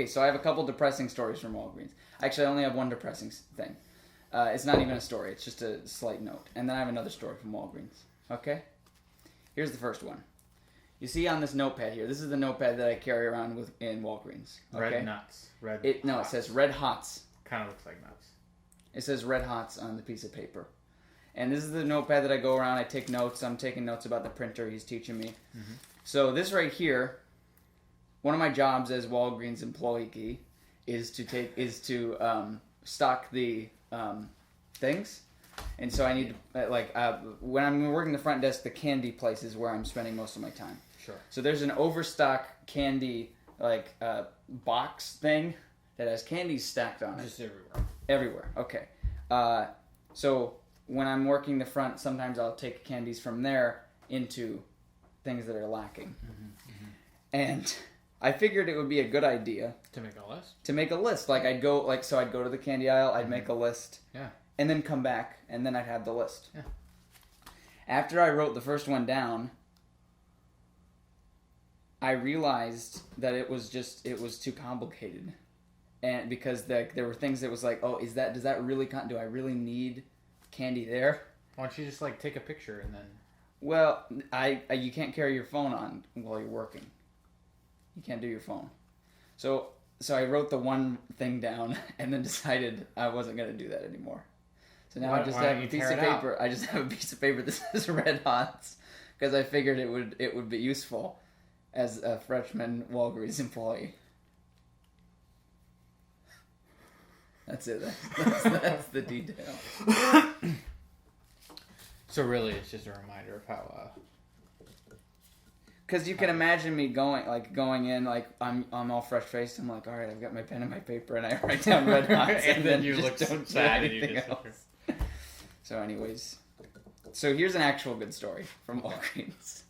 Okay, so I have a couple depressing stories from Wallgreens. Actually, I only have one depressing thing. It's not even a story. It's just a slight note. And then I have another story from Wallgreens. Okay? Here's the first one. You see on this notepad here, this is the notepad that I carry around in Wallgreens. Okay? Red nuts. It says Red Hots. Kind of looks like nuts. It says Red Hots on the piece of paper. And this is the notepad that I go around. I take notes. I'm taking notes about the printer he's teaching me. Mm-hmm. So this right here, one of my jobs as Wallgreens employee is to stock the things. And so I need to, when I'm working the front desk, the candy place is where I'm spending most of my time. Sure. So there's an overstock candy, box thing that has candies stacked on it. Just everywhere. Everywhere, okay. So when I'm working the front, sometimes I'll take candies from there into things that are lacking. Mm-hmm, mm-hmm. And I figured it would be a good idea. To make a list? To make a list. I'd go to the candy aisle, I'd make a list. Yeah. And then come back, and then I'd have the list. Yeah. After I wrote the first one down, I realized that it was too complicated. And because there were things that was like, oh, do I really need candy there? Why don't you just take a picture and then... Well, you can't carry your phone on while you're working. You can't do your phone. So I wrote the one thing down and then decided I wasn't going to do that anymore. So now I just have a piece of paper. I just have a piece of paper that says Red Hots because I figured it would be useful as a freshman Wallgreens employee. That's it. That's the detail. So really, it's just a reminder of how. Because you can imagine me going in, I'm all fresh faced. I'm like, all right, I've got my pen and my paper, and I write down Red Hots, and then you just look don't do sad anything else. So, anyways, here's an actual good story from Wallgreens.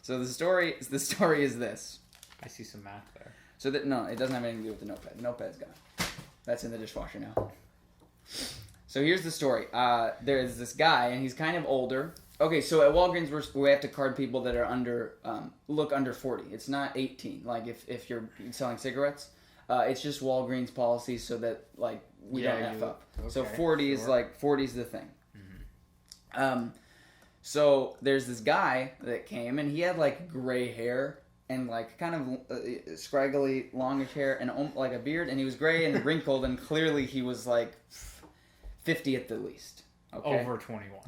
So the story is this. I see some math there. So no, it doesn't have anything to do with the notepad. The notepad's gone. That's in the dishwasher now. So here's the story. There's this guy, and he's kind of older. Okay, so at Wallgreens, we have to card people that are under 40. It's not 18. Like if you're selling cigarettes, it's just Wallgreens policy so that we don't F up. Okay, so 40 is 40 is the thing. Mm-hmm. So there's this guy that came, and he had gray hair and kind of scraggly, longish hair and a beard, and he was gray and wrinkled, and clearly he was 50 at the least. Okay? Over 21.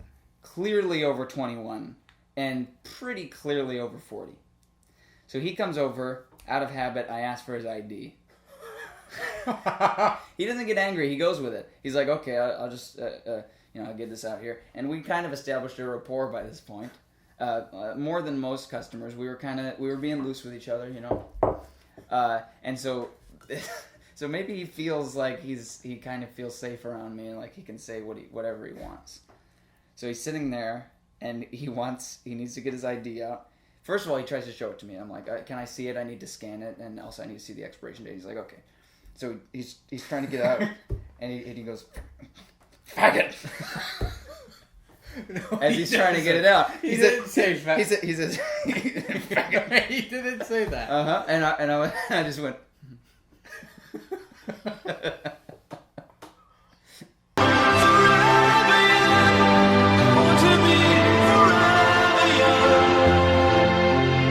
Clearly over 21, and pretty clearly over 40. So he comes over, out of habit, I ask for his ID. He doesn't get angry, he goes with it. He's like, okay, I'll just, I'll get this out here. And we kind of established a rapport by this point. More than most customers, we were being loose with each other, and so maybe he feels like he kind of feels safe around me, and he can say whatever he wants. So he's sitting there, and he needs to get his ID out. First of all, he tries to show it to me. I'm like, can I see it? I need to scan it, and also I need to see the expiration date. He's like, okay. So he's trying to get out, and he goes, faggot! No, as he's trying to get it out. He didn't say faggot. He says, faggot. He didn't say that. Uh-huh. And I just went...